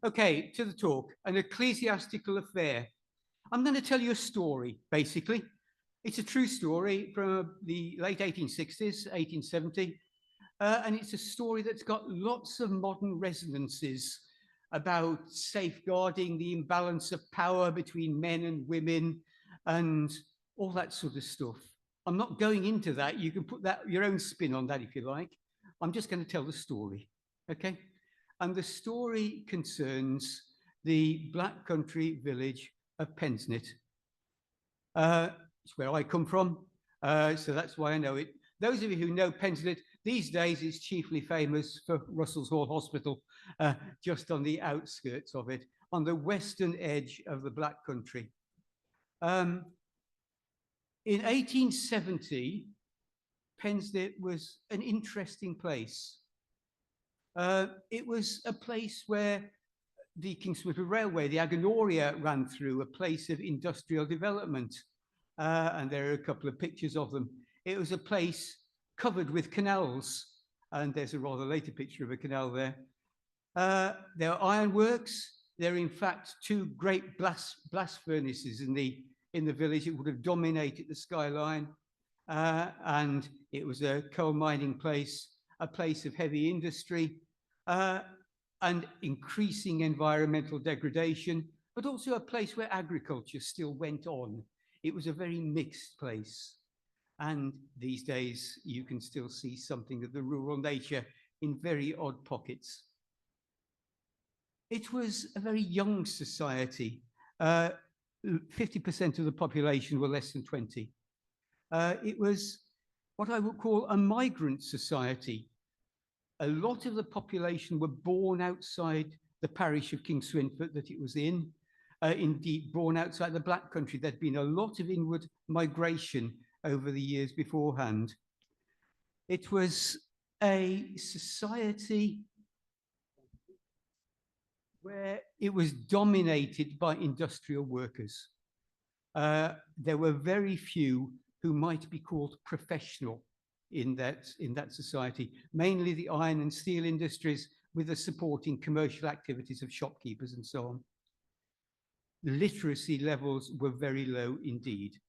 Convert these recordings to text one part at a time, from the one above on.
Okay, to the talk, an ecclesiastical affair. I'm going to tell you a story, basically. It's a true story from the late 1860s, 1870, and it's a story that's got lots of modern resonances about safeguarding the imbalance of power between men and women and all that sort of stuff. I'm not going into that. You can put that your own spin on that if you like. I'm just going to tell the story, okay? And the story concerns the Black Country village of Pensnett. It's where I come from, so that's why I know it. Those of you who know Pensnett, these days it's chiefly famous for Russell's Hall Hospital, just on the outskirts of it, on the western edge of the Black Country. In 1870, Pensnett was an interesting place. It was a place where the Kingston Railway, the Aganoria, ran through, a place of industrial development. And there are a couple of pictures of them. It was a place covered with canals, and there's a rather later picture of a canal there. There are ironworks. There are, in fact, two great blast furnaces in the village. It would have dominated the skyline, and it was a coal mining place, a place of heavy industry, and increasing environmental degradation, but also a place where agriculture still went on. It was a very mixed place. And these days, you can still see something of the rural nature in very odd pockets. It was a very young society. 50% of the population were less than 20. It was what I would call a migrant society. A lot of the population were born outside the parish of King Swinford that it was in, indeed born outside the Black Country. There'd been a lot of inward migration over the years beforehand. It was a society where it was dominated by industrial workers. There were very few who might be called professional in that society, mainly the iron and steel industries with the supporting commercial activities of shopkeepers and so on. The literacy levels were very low indeed.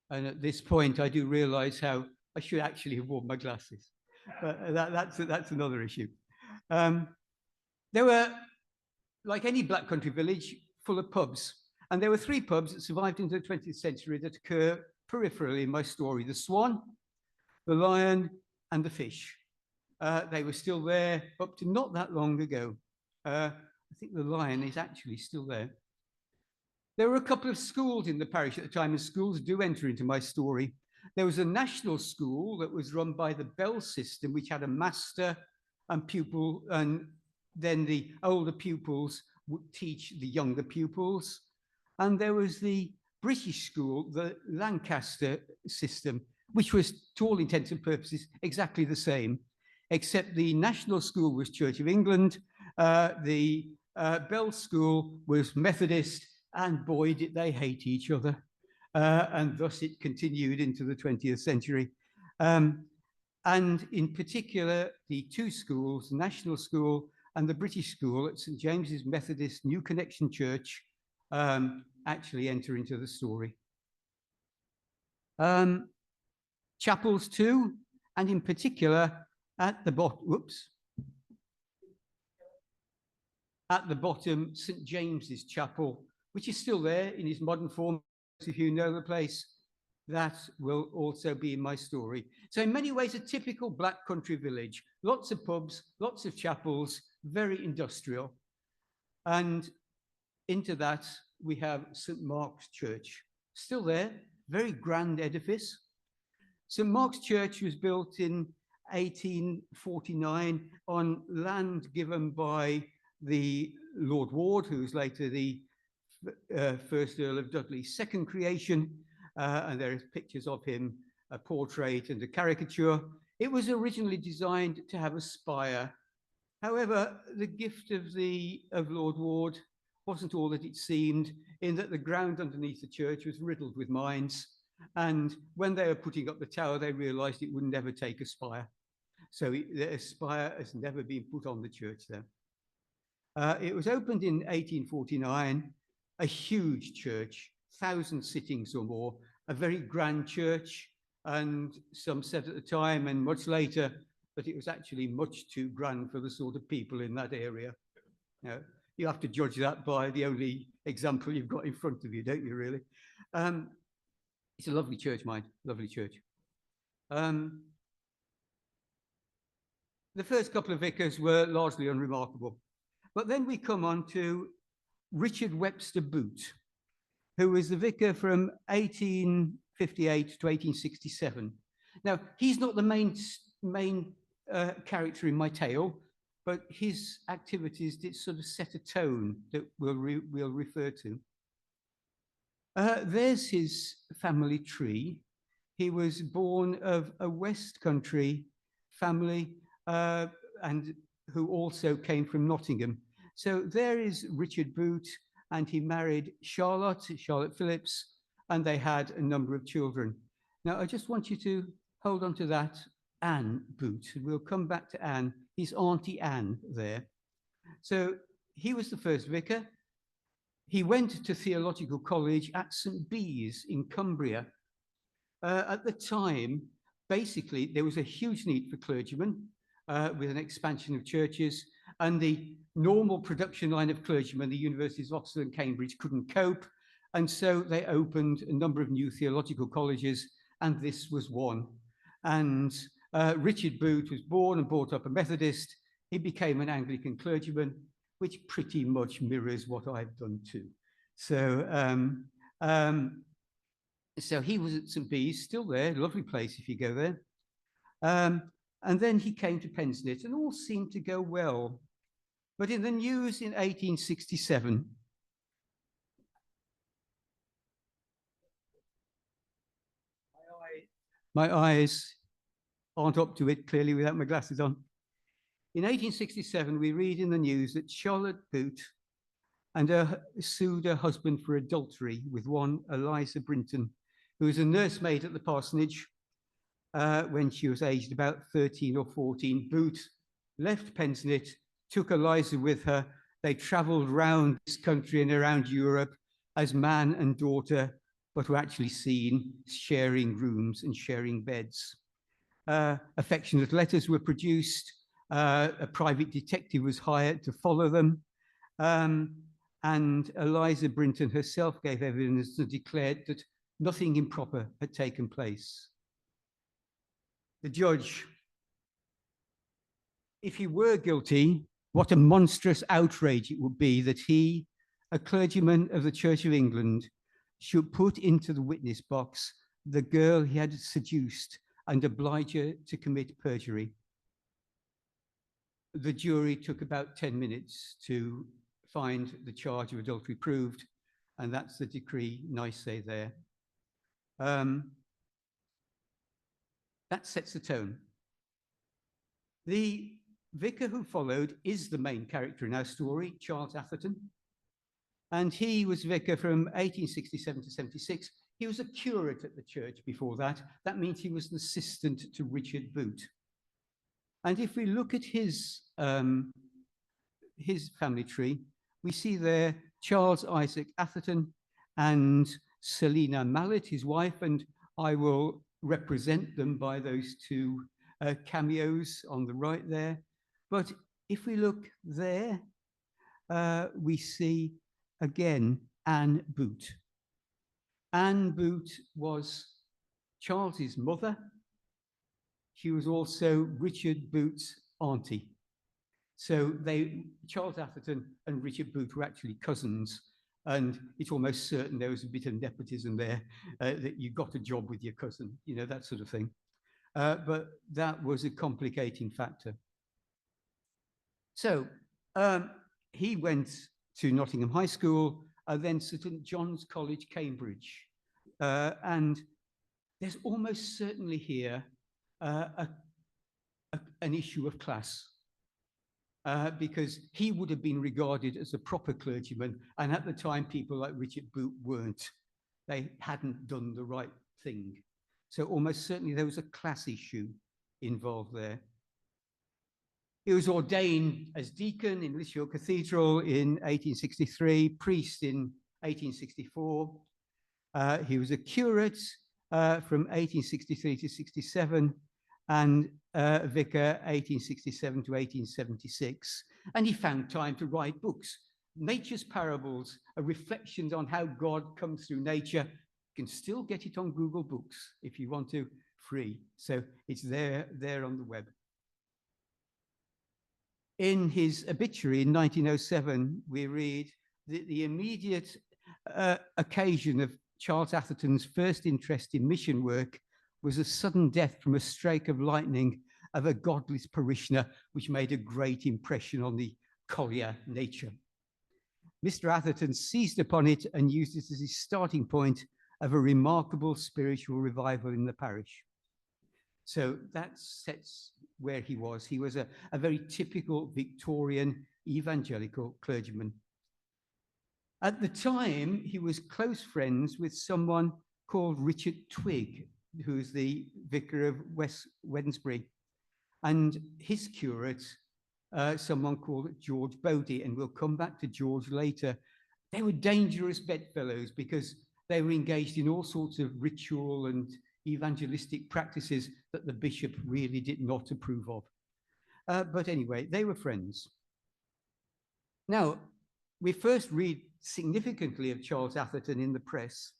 And at this point, I do realize how I should actually have worn my glasses, but that's another issue. There were, like any Black Country village, full of pubs. And there were three pubs that survived into the 20th century that occur peripherally in my story: the Swan, the Lion, and the Fish. They were still there up to not that long ago. I think the Lion is actually still there. There were a couple of schools in the parish at the time, and schools do enter into my story. There was a national school that was run by the Bell system, which had a master and pupil, and then the older pupils would teach the younger pupils. And there was the British school, the Lancaster system, which was, to all intents and purposes, exactly the same, except the national school was Church of England, the Bell school was Methodist, and boy, did they hate each other. And thus it continued into the 20th century. And in particular, the two schools, the National School and the British School at St. James's Methodist New Connection Church, actually enter into the story. Chapels too, and in particular, at the bottom, St. James's Chapel, which is still there in its modern form. If you know the place, that will also be in my story. So in many ways, a typical Black Country village, lots of pubs, lots of chapels, very industrial. And into that, we have St. Mark's Church, still there, very grand edifice. St. Mark's Church was built in 1849 on land given by the Lord Ward, who was later the first Earl of Dudley's second creation, and there are pictures of him, a portrait and a caricature. It was originally designed to have a spire. However, the gift of Lord Ward wasn't all that it seemed, in that the ground underneath the church was riddled with mines, And when they were putting up the tower, they realized it would never take a spire. So the spire has never been put on the church there. It was opened in 1849, a huge church, 1,000 sittings or more, a very grand church. And some said at the time and much later that it was actually much too grand for the sort of people in that area. You have to judge that by the only example you've got in front of you, don't you, really? It's a lovely church, mind, lovely church. The first couple of vicars were largely unremarkable. But then we come on to Richard Webster Booth, who was the vicar from 1858 to 1867. Now, he's not the main character in my tale, but his activities did sort of set a tone that we'll refer to. There's his family tree. He was born of a West Country family and who also came from Nottingham. So there is Richard Booth, and he married Charlotte Phillips, and they had a number of children. Now, I just want you to hold on to that, Anne Booth. We'll come back to Anne, his Auntie Anne there. So he was the first vicar. He went to theological college at St. Bees in Cumbria. At the time, basically, there was a huge need for clergymen with an expansion of churches, and the normal production line of clergymen, the universities of Oxford and Cambridge, couldn't cope. And so they opened a number of new theological colleges, and this was one. And Richard Booth was born and brought up a Methodist. He became an Anglican clergyman, which pretty much mirrors what I've done too. So, so he was at St. Bees, still there, lovely place if you go there. And then he came to Pensnett, and all seemed to go well. But in the news in 1867, my eyes aren't up to it clearly without my glasses on. In 1867, we read in the news that Charlotte Booth and her sued her husband for adultery with one Eliza Brinton, who was a nursemaid at the parsonage when she was aged about 13 or 14. Booth left Pensnett, took Eliza with her. They traveled around this country and around Europe as man and daughter, but were actually seen sharing rooms and sharing beds. Affectionate letters were produced. A private detective was hired to follow them. And Eliza Brinton herself gave evidence and declared that nothing improper had taken place. The judge, if he were guilty, what a monstrous outrage it would be that he, a clergyman of the Church of England, should put into the witness box the girl he had seduced and oblige her to commit perjury. The jury took about 10 minutes to find the charge of adultery proved, and that's the decree nice there. That sets the tone. The vicar who followed is the main character in our story, Charles Atherton, and he was vicar from 1867 to 76. He was a curate at the church before that. That means he was an assistant to Richard Booth. And if we look at his family tree, we see there Charles Isaac Atherton and Selina Mallet, his wife, and I will represent them by those two cameos on the right there. But if we look there, we see again Anne Booth. Anne Booth was Charles's mother. She was also Richard Booth's auntie. So Charles Atherton and Richard Booth were actually cousins, and it's almost certain there was a bit of nepotism there, that you got a job with your cousin, you know, that sort of thing. But that was a complicating factor. So he went to Nottingham High School, then St. John's College, Cambridge. And there's almost certainly here an issue of class. Because he would have been regarded as a proper clergyman, and at the time people like Richard Booth weren't. They hadn't done the right thing. So almost certainly there was a class issue involved there. He was ordained as deacon in Lichfield Cathedral in 1863, priest in 1864. He was a curate from 1863 to 67, and vicar 1867 to 1876. And he found time to write books. Nature's Parables, a reflection on how God comes through nature. You can still get it on Google Books if you want to, free. So it's there on the web. In his obituary in 1907, we read that the immediate occasion of Charles Atherton's first interest in mission work was a sudden death from a streak of lightning of a godless parishioner, which made a great impression on the collier nature. Mr. Atherton seized upon it and used it as his starting point of a remarkable spiritual revival in the parish. So that sets where he was. He was a very typical Victorian evangelical clergyman. At the time, he was close friends with someone called Richard Twigg, who's the vicar of West Wednesbury, and his curate, someone called George Bodie, and we'll come back to George later. They were dangerous bedfellows because they were engaged in all sorts of ritual and evangelistic practices that the bishop really did not approve of. But anyway, they were friends. Now, we first read significantly of Charles Atherton in the press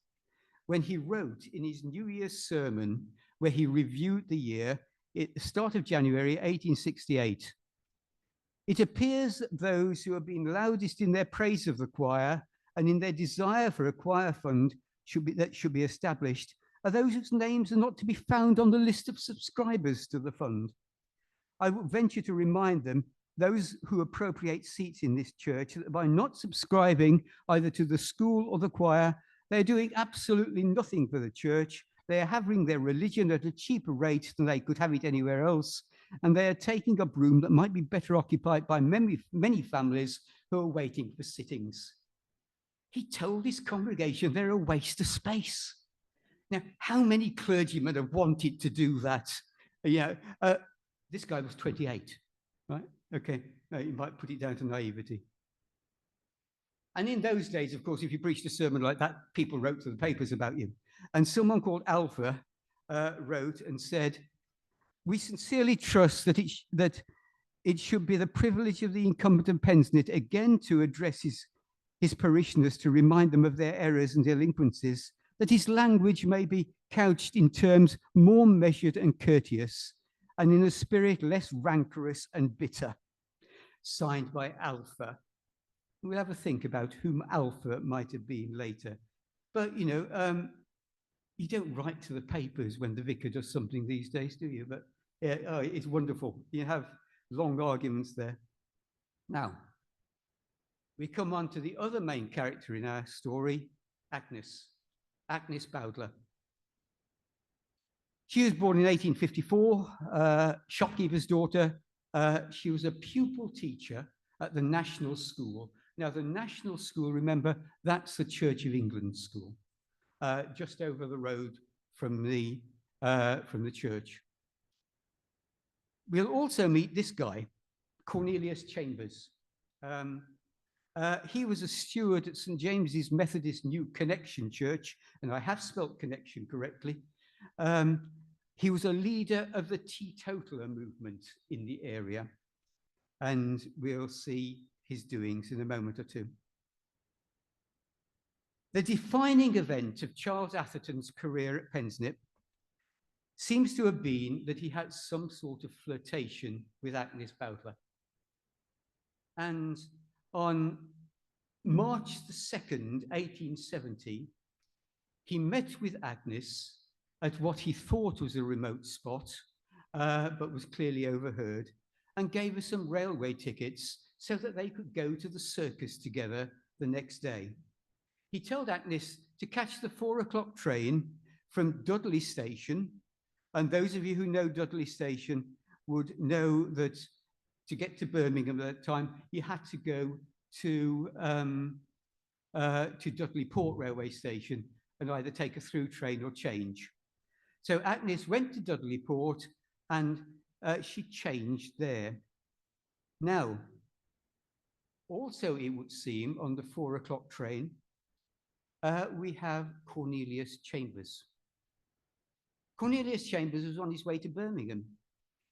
when he wrote in his New Year's sermon, where he reviewed the year at the start of January 1868. It appears that those who have been loudest in their praise of the choir and in their desire for a choir fund that should be established are those whose names are not to be found on the list of subscribers to the fund. I will venture to remind them, those who appropriate seats in this church, that by not subscribing either to the school or the choir, they're doing absolutely nothing for the church. They are having their religion at a cheaper rate than they could have it anywhere else, and they are taking up room that might be better occupied by many families who are waiting for sittings. He told his congregation they're a waste of space. Now, how many clergymen have wanted to do that? This guy was 28, right? Okay, you might put it down to naivety. And in those days, of course, if you preached a sermon like that, people wrote to the papers about you. And someone called Alpha wrote and said, "We sincerely trust that it should be the privilege of the incumbent of Pensnett again to address his parishioners to remind them of their errors and delinquencies, that his language may be couched in terms more measured and courteous, and in a spirit less rancorous and bitter." Signed by Alpha. We'll have a think about whom Alpha might have been later. But, you don't write to the papers when the vicar does something these days, do you? But it's wonderful. You have long arguments there. Now, we come on to the other main character in our story, Agnes Bowdler. She was born in 1854, shopkeeper's daughter. She was a pupil teacher at the National School. Now, the National School, remember, that's the Church of England school, just over the road from the church. We'll also meet this guy, Cornelius Chambers. He was a steward at St. James's Methodist New Connection Church, and I have spelt connection correctly. He was a leader of the teetotaler movement in the area, and we'll see his doings in a moment or two. The defining event of Charles Atherton's career at Pensnett seems to have been that he had some sort of flirtation with Agnes Bowdler. And on March the 2nd, 1870, he met with Agnes at what he thought was a remote spot, but was clearly overheard, and gave her some railway tickets so that they could go to the circus together the next day. He told Agnes to catch the 4 o'clock train from Dudley Station, and those of you who know Dudley Station would know that to get to Birmingham at that time, you had to go to Dudley Port Railway Station and either take a through train or change. So Agnes went to Dudley Port and she changed there. Now, also it would seem on the 4 o'clock train, we have Cornelius Chambers. Cornelius Chambers was on his way to Birmingham.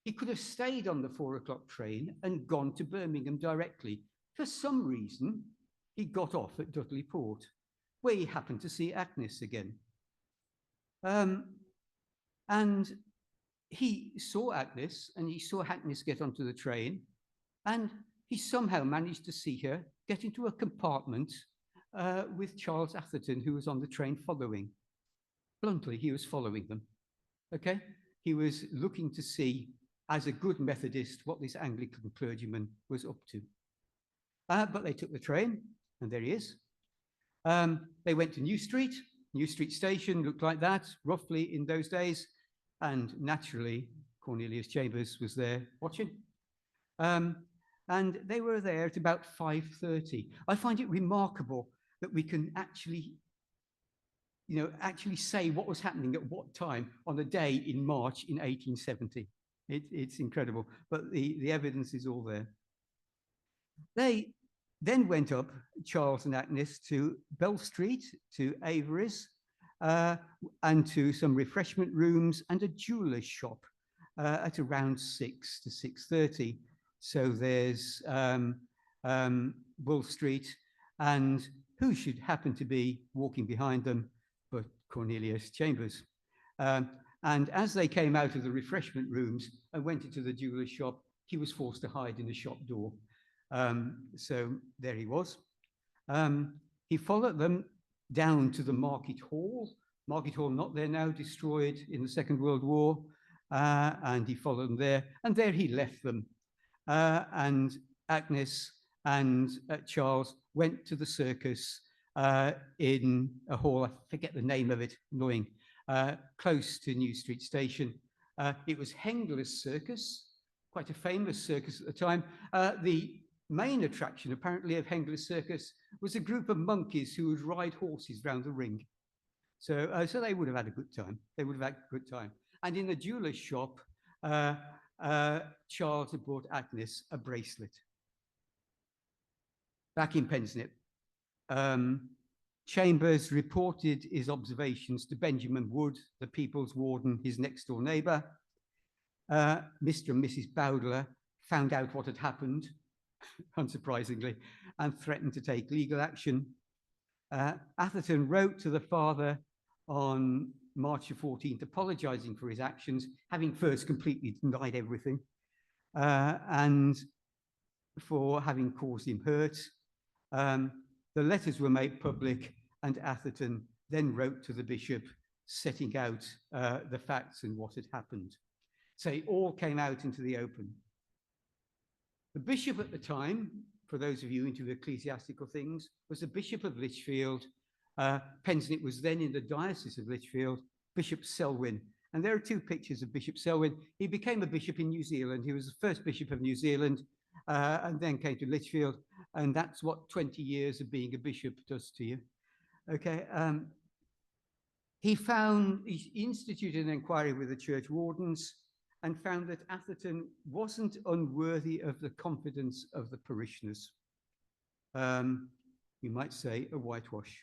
He could have stayed on the 4 o'clock train and gone to Birmingham directly. For some reason, he got off at Dudley Port, where he happened to see Agnes again. And he saw Agnes, and he saw Agnes get onto the train, and he somehow managed to see her get into a compartment with Charles Atherton, who was on the train following. Bluntly, he was following them, okay? He was looking to see, as a good Methodist, what this Anglican clergyman was up to. But they took the train, and there he is. They went to New Street. New Street Station looked like that, roughly in those days. And naturally, Cornelius Chambers was there watching. And they were there at about 5:30. I find it remarkable that we can actually say what was happening at what time on a day in March in 1870. It's incredible, but the evidence is all there. They then went up, Charles and Agnes, to Bell Street, to Avery's, and to some refreshment rooms and a jeweller's shop at around 6 to 6:30. So there's Bull Street, and who should happen to be walking behind them but Cornelius Chambers. And as they came out of the refreshment rooms and went into the jeweller's shop, he was forced to hide in the shop door. So there he was. He followed them down to the Market Hall. Market Hall not there now, destroyed in the Second World War. And he followed them there, and there he left them. And Agnes and Charles went to the circus in a hall, I forget the name of it, annoying, close to New Street Station. It was Hengler's Circus, quite a famous circus at the time. The main attraction, apparently, of Hengler's Circus was a group of monkeys who would ride horses round the ring. So they would have had a good time. They would have had a good time. And in the jeweller's shop, Charles had bought Agnes a bracelet. Back in Pensnett, Chambers reported his observations to Benjamin Wood, the people's warden, his next door neighbour. Mr. and Mrs. Bowdler found out what had happened, unsurprisingly, and threatened to take legal action. Atherton wrote to the father on March the 14th, apologising for his actions, having first completely denied everything, and for having caused him hurt. The letters were made public, and Atherton then wrote to the bishop, setting out the facts and what had happened. So it all came out into the open. The bishop at the time, for those of you into ecclesiastical things, was the Bishop of Lichfield. Pensnett was then in the Diocese of Lichfield, Bishop Selwyn. And there are two pictures of Bishop Selwyn. He became a bishop in New Zealand. He was the first bishop of New Zealand, and then came to Lichfield. And that's what 20 years of being a bishop does to you. Okay. He instituted an inquiry with the church wardens and found that Atherton wasn't unworthy of the confidence of the parishioners. You might say a whitewash.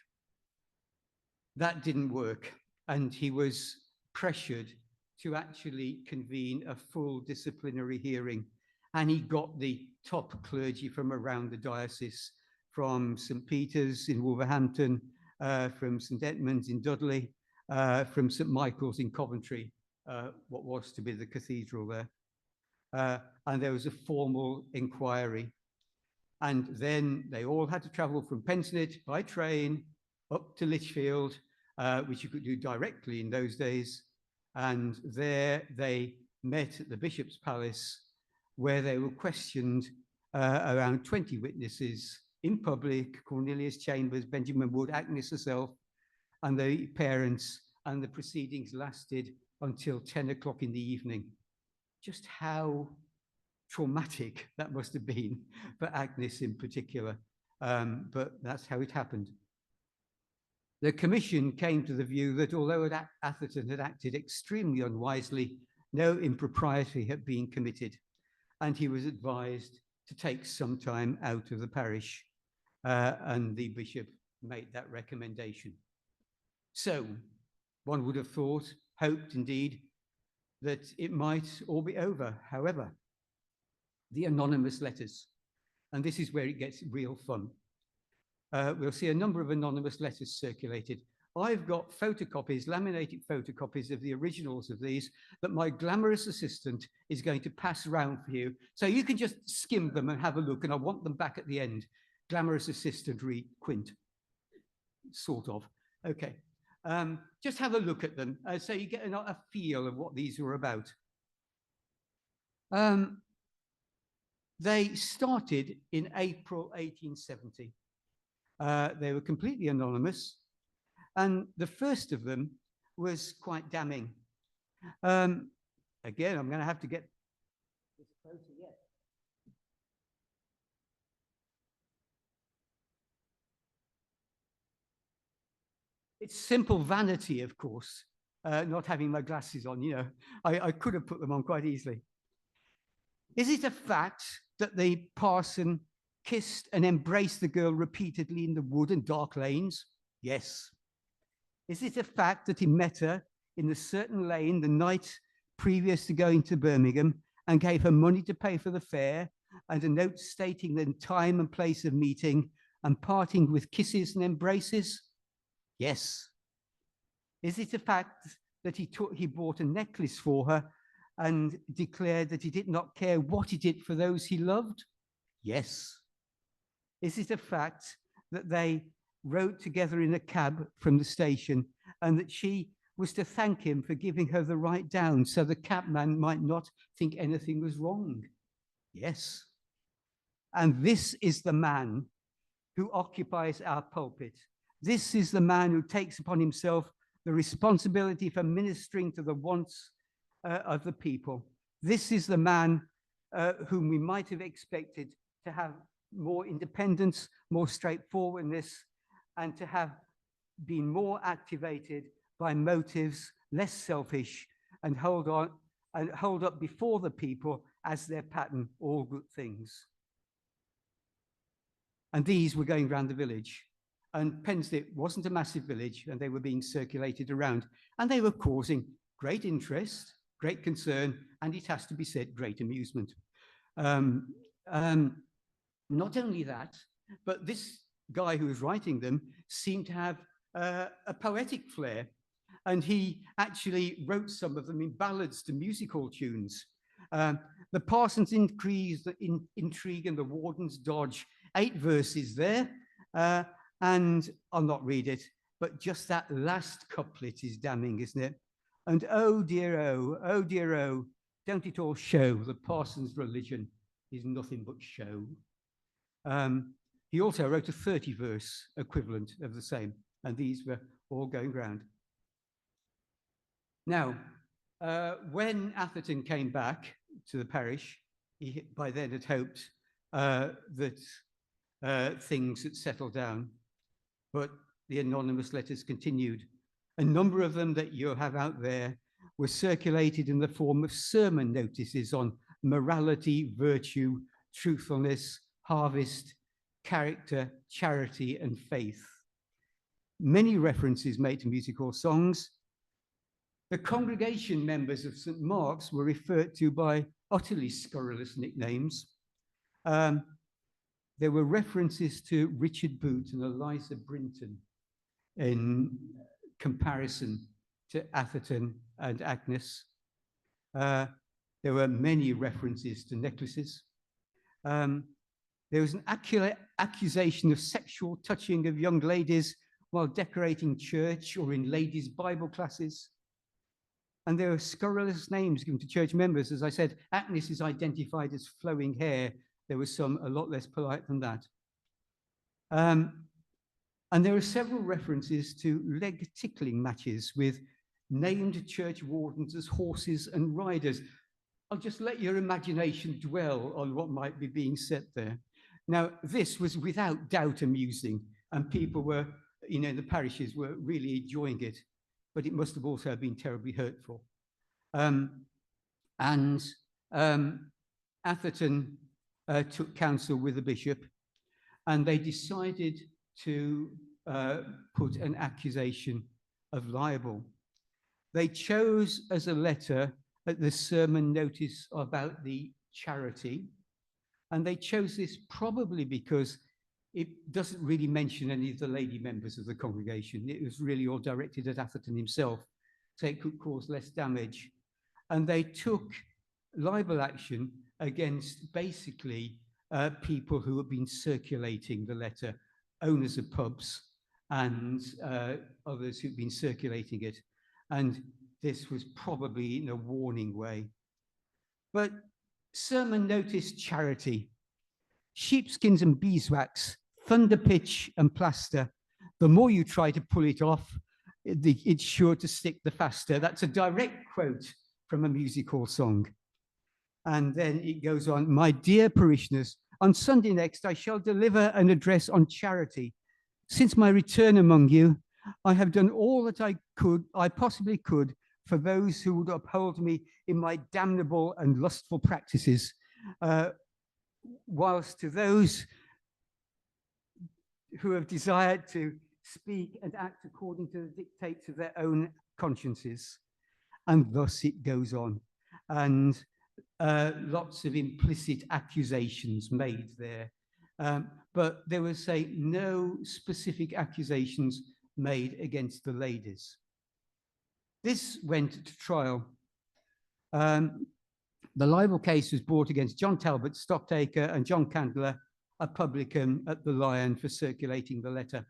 That didn't work, and he was pressured to actually convene a full disciplinary hearing. And he got the top clergy from around the diocese, from St. Peter's in Wolverhampton, from St. Edmund's in Dudley, from St. Michael's in Coventry, what was to be the cathedral there. And there was a formal inquiry. And then they all had to travel from Pensnett by train up to Lichfield, which you could do directly in those days. And there they met at the Bishop's Palace, where they were questioned, around 20 witnesses in public, Cornelius Chambers, Benjamin Wood, Agnes herself, and the parents, and the proceedings lasted until 10 o'clock in the evening. Just how traumatic that must have been for Agnes in particular, but that's how it happened. The commission came to the view that although Atherton had acted extremely unwisely, no impropriety had been committed, and he was advised to take some time out of the parish, and the bishop made that recommendation. So one would have thought, hoped indeed, that it might all be over. However, the anonymous letters, and this is where it gets real fun. We'll see a number of anonymous letters circulated. I've got photocopies, laminated photocopies of the originals of these that my glamorous assistant is going to pass around for you. So you can just skim them and have a look, and I want them back at the end. Glamorous assistant, read Quint, sort of. Okay, just have a look at them so you get a feel of what these are about. They started in April 1870. They were completely anonymous, and the first of them was quite damning. Again, I'm going to have to get this closer yet. It's simple vanity, of course, not having my glasses on, you know. I could have put them on quite easily. Is it a fact that the parson kissed and embraced the girl repeatedly in the wood and dark lanes? Yes. Is it a fact that he met her in the certain lane the night previous to going to Birmingham and gave her money to pay for the fare and a note stating the time and place of meeting and parting with kisses and embraces? Yes. Is it a fact that he bought a necklace for her and declared that he did not care what he did for those he loved? Yes. Is it a fact that they rode together in a cab from the station and that she was to thank him for giving her the ride down so the cabman might not think anything was wrong? Yes. And this is the man who occupies our pulpit. This is the man who takes upon himself the responsibility for ministering to the wants of the people. This is the man whom we might have expected to have more independence, more straightforwardness, and to have been more activated by motives less selfish and hold up before the people as their pattern all good things. And these were going around the village. And Pensnett wasn't a massive village, and they were being circulated around, and they were causing great interest, great concern, and it has to be said, great amusement. Not only that, but this guy who was writing them seemed to have a poetic flair, and he actually wrote some of them in ballads to music hall tunes. The parson's intrigue and the warden's dodge, 8 verses there, and I'll not read it, but just that last couplet is damning, isn't it? And oh dear, oh, don't it all show the parson's religion is nothing but show? He also wrote a 30-verse equivalent of the same, and these were all going round. Now, when Atherton came back to the parish, he by then had hoped that things had settled down, but the anonymous letters continued. A number of them that you have out there were circulated in the form of sermon notices on morality, virtue, truthfulness, harvest, character, charity, and faith. Many references made to musical songs. The congregation members of St. Mark's were referred to by utterly scurrilous nicknames. There were references to Richard Boot and Eliza Brinton in comparison to Atherton and Agnes. There were many references to necklaces. There was an accusation of sexual touching of young ladies while decorating church or in ladies' Bible classes. And there were scurrilous names given to church members. As I said, Agnes is identified as flowing hair. There were some a lot less polite than that. And there are several references to leg tickling matches with named church wardens as horses and riders. I'll just let your imagination dwell on what might be being said there. Now, this was without doubt amusing, and people were, the parishes were really enjoying it, but it must have also been terribly hurtful. Atherton took counsel with the bishop, and they decided to put an accusation of libel. They chose as a letter the sermon notice about the charity, and they chose this probably because it doesn't really mention any of the lady members of the congregation. It was really all directed at Atherton himself, so it could cause less damage. And they took libel action against basically people who have been circulating the letter, owners of pubs and others who've been circulating it. And this was probably in a warning way. But sermon notice charity, sheepskins and beeswax, thunder pitch and plaster. The more you try to pull it off, it's sure to stick the faster. That's a direct quote from a music hall song. And then it goes on, my dear parishioners, on Sunday next I shall deliver an address on charity. Since my return among you, I have done all that I possibly could for those who would uphold me in my damnable and lustful practices, whilst to those who have desired to speak and act according to the dictates of their own consciences. And thus it goes on. And lots of implicit accusations made there. But there was, say, no specific accusations made against the ladies. This went to trial. The libel case was brought against John Talbot, stocktaker, and John Candler, a publican at the Lion, for circulating the letter.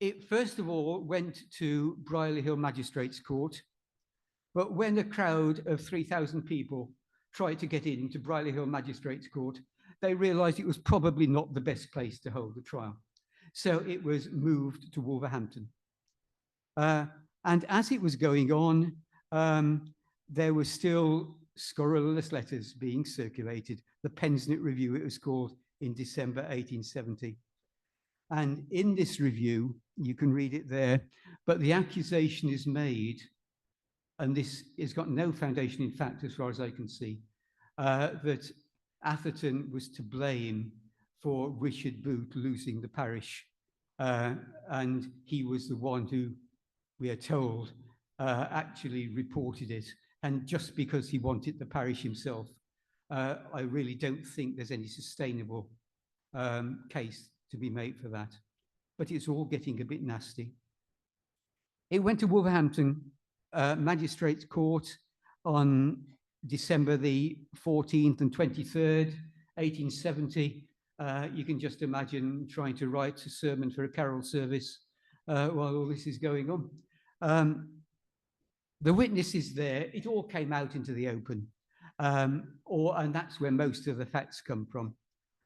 It first of all went to Brierley Hill Magistrates Court, but when a crowd of 3,000 people tried to get into Brierley Hill Magistrates Court, they realized it was probably not the best place to hold the trial. So it was moved to Wolverhampton. And as it was going on, there were still scurrilous letters being circulated. The Pensnett Review, it was called, in December 1870. And in this review, you can read it there, but the accusation is made, and this has got no foundation in fact, as far as I can see, that Atherton was to blame for Richard Booth losing the parish. And he was the one who, we are told, actually reported it. And just because he wanted the parish himself, I really don't think there's any sustainable case to be made for that. But it's all getting a bit nasty. It went to Wolverhampton Magistrates Court on December the 14th and 23rd, 1870. You can just imagine trying to write a sermon for a carol service while all this is going on. The witnesses there, it all came out into the open, and that's where most of the facts come from.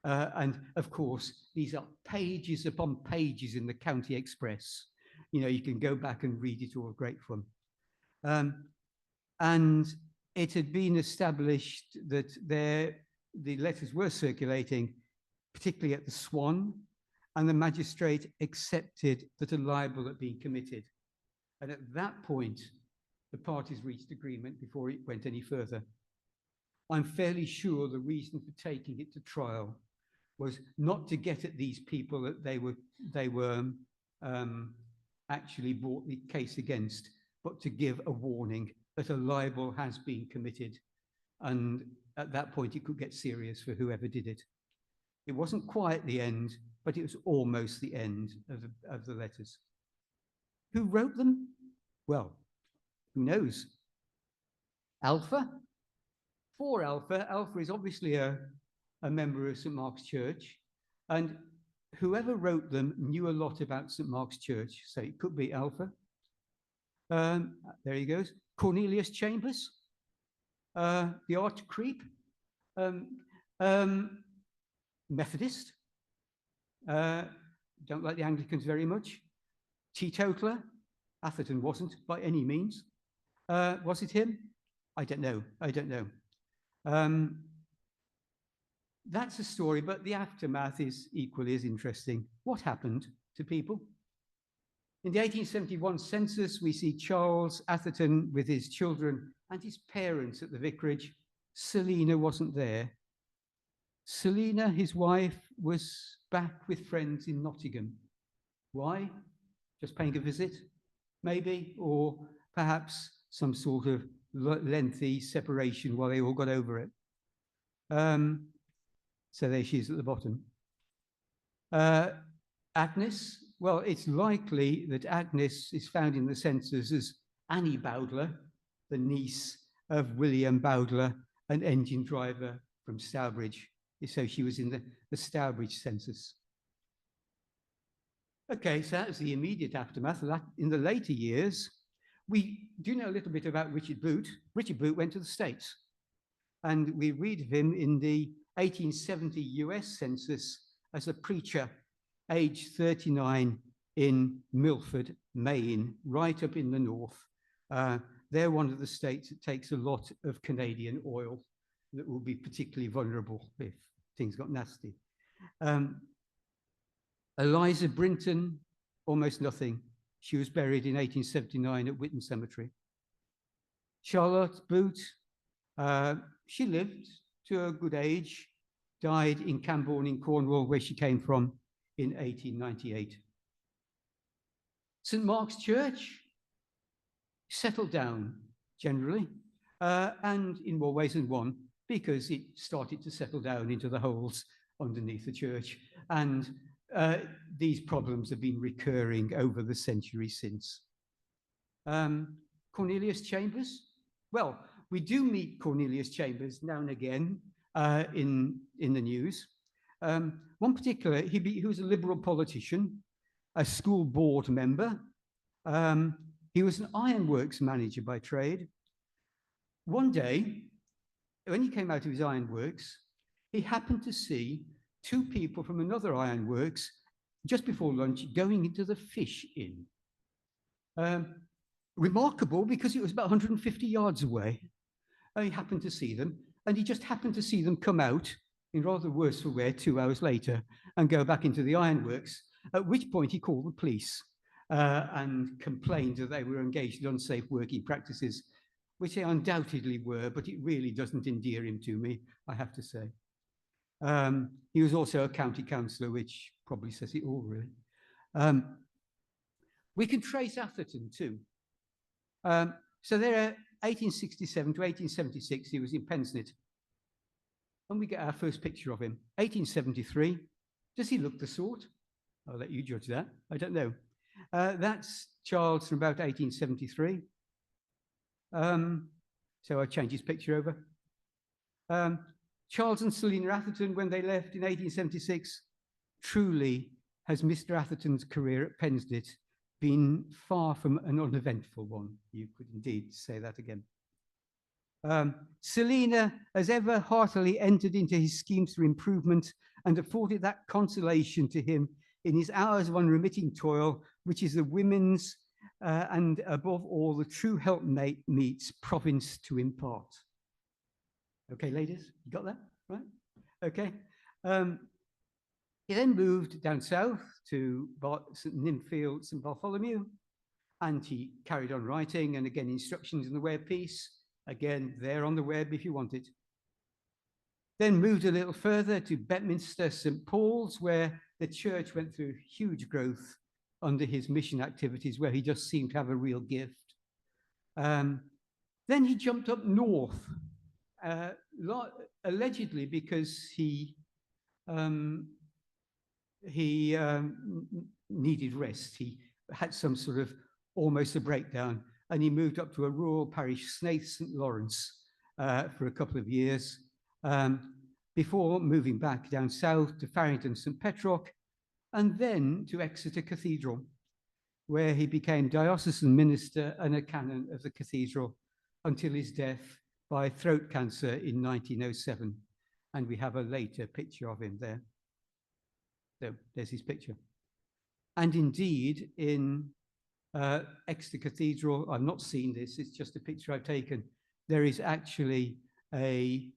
And of course, these are pages upon pages in the County Express. You know, you can go back and read it all, great fun. And it had been established that the letters were circulating, particularly at the Swan, and the magistrate accepted that a libel had been committed. And at that point, the parties reached agreement before it went any further. I'm fairly sure the reason for taking it to trial was not to get at these people that they were actually brought the case against, but to give a warning that a libel has been committed. And at that point, it could get serious for whoever did it. It wasn't quite the end, but it was almost the end of the letters. Who wrote them? Well, who knows? Alpha? For Alpha. Alpha is obviously a member of St. Mark's Church, and whoever wrote them knew a lot about St. Mark's Church, so it could be Alpha. There he goes. Cornelius Chambers, the art creep, Methodist, don't like the Anglicans very much. Teetotaler, Atherton wasn't by any means. Was it him? I don't know. that's a story, but the aftermath is equally as interesting. What happened to people? In the 1871 census, we see Charles Atherton with his children and his parents at the vicarage. Selina wasn't there. Selina, his wife, was back with friends in Nottingham. Why? Just paying a visit, maybe, or perhaps some sort of lengthy separation while they all got over it. So there she is at the bottom. Agnes, well, it's likely that Agnes is found in the census as Annie Bowdler, the niece of William Bowdler, an engine driver from Stourbridge. So she was in the Stourbridge census. Okay, so that's the immediate aftermath. In the later years, we do know a little bit about Richard Boot. Richard Boot went to the States, and we read of him in the 1870 US census as a preacher, age 39, in Milford, Maine, right up in the north. They're one of the states that takes a lot of Canadian oil that will be particularly vulnerable if things got nasty. Eliza Brinton, almost nothing. She was buried in 1879 at Witton Cemetery. Charlotte Boot, she lived to a good age, died in Camborne in Cornwall, where she came from, in 1898. St. Mark's Church settled down generally, and in more ways than one, because it started to settle down into the holes underneath the church. And these problems have been recurring over the centuries since. Cornelius Chambers? Well, we do meet Cornelius Chambers now and again in the news. One particular, he was a Liberal politician, a school board member. He was an ironworks manager by trade. One day, when he came out of his ironworks, he happened to see two people from another ironworks just before lunch going into the fish inn. Remarkable, because it was about 150 yards away. He happened to see them, and he just happened to see them come out in rather worse for wear 2 hours later and go back into the ironworks, at which point he called the police and complained that they were engaged in unsafe working practices, which they undoubtedly were, but it really doesn't endear him to me, I have to say. He was also a county councillor, which probably says it all, really. We can trace Atherton too. So there are 1867 to 1876, he was in Pensnett. And we get our first picture of him. 1873, does he look the sort? I'll let you judge that, I don't know. That's Charles from about 1873. So I changed his picture over. Charles and Selina Atherton, when they left in 1876, truly has Mr. Atherton's career at Pensnett been far from an uneventful one. You could indeed say that again. Selina has ever heartily entered into his schemes for improvement and afforded that consolation to him in his hours of unremitting toil, which is the women's and above all the true helpmate meets province to impart. Okay, ladies, you got that, right? Okay. He then moved down south to St. Nympfield, St. Bartholomew, and he carried on writing, and again, instructions in the way of peace. Again, there on the web if you want it. Then moved a little further to Bedminster, St. Paul's, where the church went through huge growth under his mission activities, where he just seemed to have a real gift. Then he jumped up north, allegedly because he needed rest. He had some sort of almost a breakdown, and he moved up to a rural parish, Snaith St. Lawrence, for a couple of years, before moving back down south to Farrington St. Petrock, and then to Exeter Cathedral, where he became diocesan minister and a canon of the cathedral until his death by throat cancer in 1907. And we have a later picture of him there. So there's his picture. And indeed, in Exeter Cathedral, I've not seen this, it's just a picture I've taken. There is actually a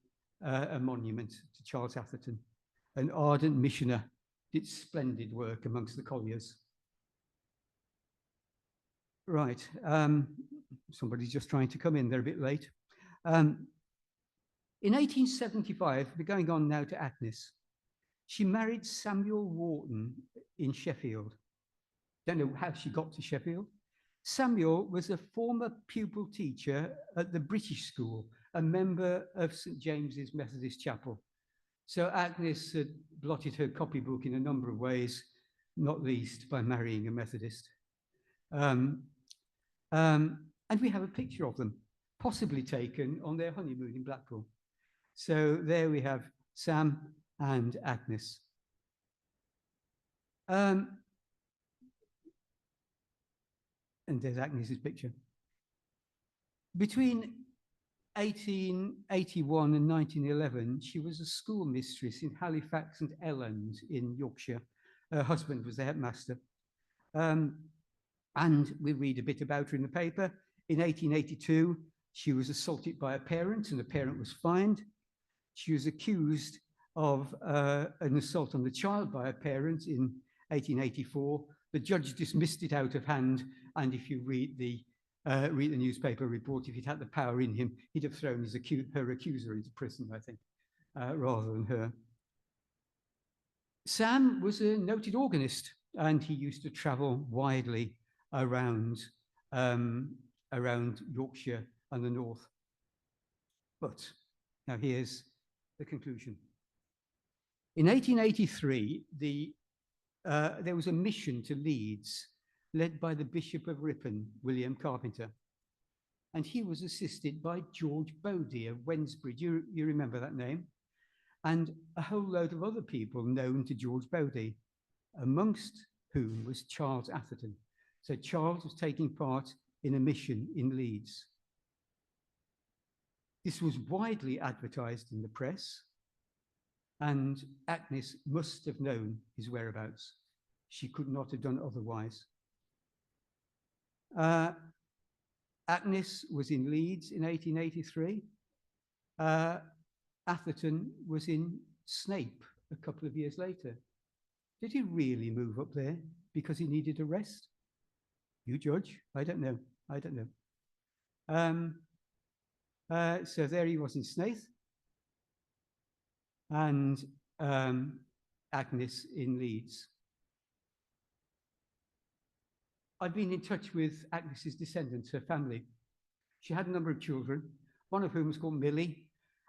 a monument to Charles Atherton, an ardent missioner, did splendid work amongst the colliers. Right, somebody's just trying to come in, they're a bit late. In 1875, we're going on now to Agnes. She married Samuel Wharton in Sheffield. Don't know how she got to Sheffield. Samuel was a former pupil teacher at the British School, a member of St. James's Methodist Chapel. So Agnes had blotted her copybook in a number of ways, not least by marrying a Methodist. And we have a picture of them, possibly taken on their honeymoon in Blackpool. So there we have Sam and Agnes. And there's Agnes's picture. Between 1881 and 1911, she was a schoolmistress in Halifax and Elland in Yorkshire. Her husband was the headmaster. And we read a bit about her in the paper. In 1882, she was assaulted by a parent, and the parent was fined. She was accused of an assault on the child by a parent in 1884. The judge dismissed it out of hand, and if you read the newspaper report, if he'd had the power in him, he'd have thrown her accuser into prison, I think, rather than her. Sam was a noted organist, and he used to travel widely around Yorkshire and the north. But now here's the conclusion. In 1883, there was a mission to Leeds led by the Bishop of Ripon, William Carpenter. And he was assisted by George Bodie of Wednesbury. Do you remember that name? And a whole load of other people known to George Bodie, amongst whom was Charles Atherton. So Charles was taking part in a mission in Leeds. This was widely advertised in the press, and Agnes must have known his whereabouts. She could not have done otherwise. Agnes was in Leeds in 1883. Atherton was in Snape a couple of years later. Did he really move up there because he needed a rest? You judge. I don't know. I don't know. So there he was in Snaith, and Agnes in Leeds. I've been in touch with Agnes's descendants, her family. She had a number of children, one of whom was called Millie,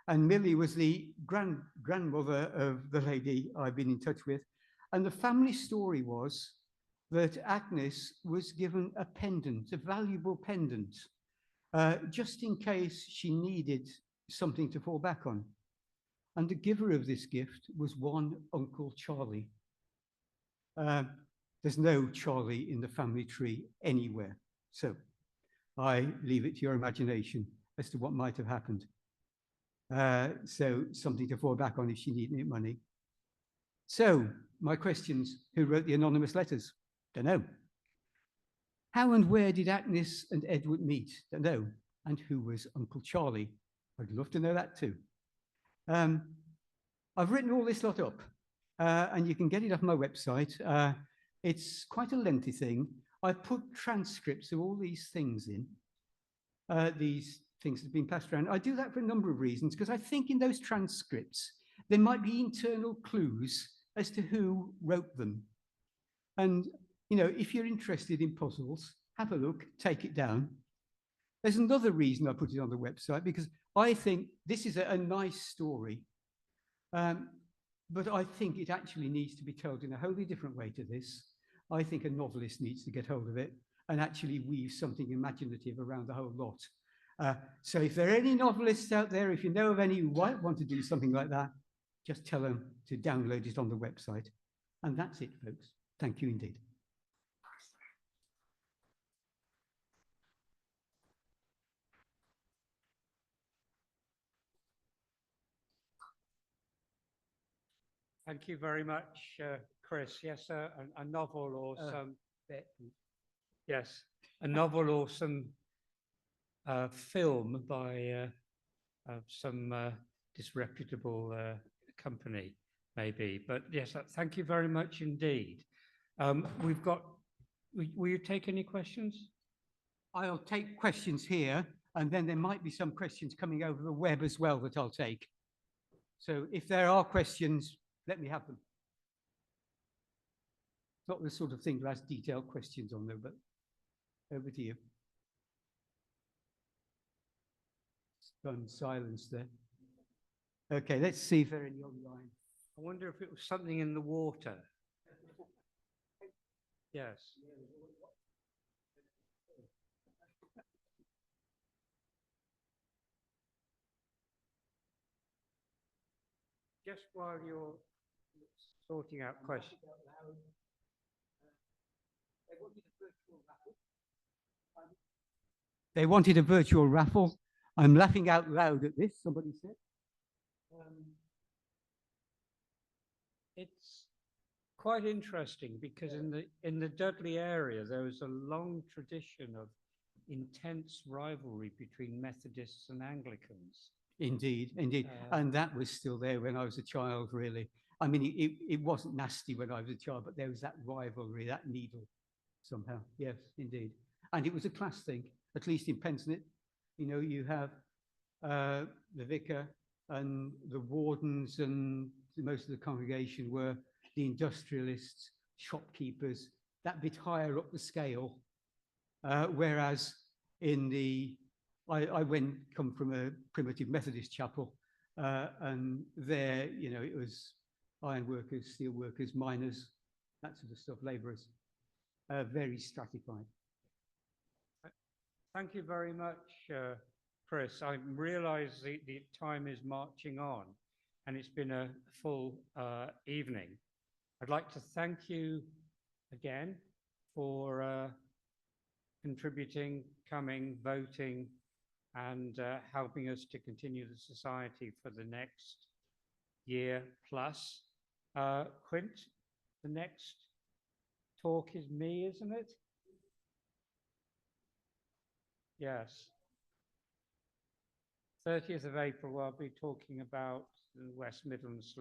and Millie was the grandmother of the lady I've been in touch with. And the family story was that Agnes was given a pendant, a valuable pendant, just in case she needed something to fall back on. And the giver of this gift was one Uncle Charlie. There's no Charlie in the family tree anywhere. So I leave it to your imagination as to what might have happened. So something to fall back on if she needed money. So my questions: who wrote the anonymous letters? Don't know. How and where did Agnes and Edward meet? Don't know. And who was Uncle Charlie? I'd love to know that too. I've written all this lot up, and you can get it off my website. It's quite a lengthy thing. I put transcripts of all these things in, these things that have been passed around. I do that for a number of reasons, because I think in those transcripts, there might be internal clues as to who wrote them. And, you know, if you're interested in puzzles, have a look, take it down. There's another reason I put it on the website, because I think this is a nice story, but I think it actually needs to be told in a wholly different way to this. I think a novelist needs to get hold of it and actually weave something imaginative around the whole lot. So if there are any novelists out there, if you know of any who might want to do something like that, just tell them to download it on the website. And that's it, folks. Thank you indeed. Thank you very much, Chris. Yes, a novel or some... Yes, a novel or some film by some disreputable company, maybe. But yes, thank you very much indeed. We've got, will you take any questions? I'll take questions here, and then there might be some questions coming over the web as well that I'll take. So if there are questions, let me have them. Not the sort of thing to ask detailed questions on, though, but over to you. Stunned silence there. Okay, let's see if there are any online. I wonder if it was something in the water. Yes. Just while you're sorting out questions. They wanted a virtual raffle. I'm laughing out loud at this, somebody said. It's quite interesting because in the Dudley area, there was a long tradition of intense rivalry between Methodists and Anglicans. Indeed, indeed. And that was still there when I was a child, really. I mean, it wasn't nasty when I was a child, but there was that rivalry, that needle somehow. Yes, indeed. And it was a class thing, at least in Pensnett. You know, you have the vicar and the wardens, and most of the congregation were the industrialists, shopkeepers, that bit higher up the scale. Whereas in the, I come from a primitive Methodist chapel, and there, you know, it was iron workers, steel workers, miners, that sort of stuff, labourers, very stratified. Thank you very much, Chris. I realise the time is marching on, and it's been a full evening. I'd like to thank you again for contributing, coming, voting, and helping us to continue the society for the next year plus. Quint, the next talk is me, isn't it? Yes. 30th of April, I'll be talking about the West Midlands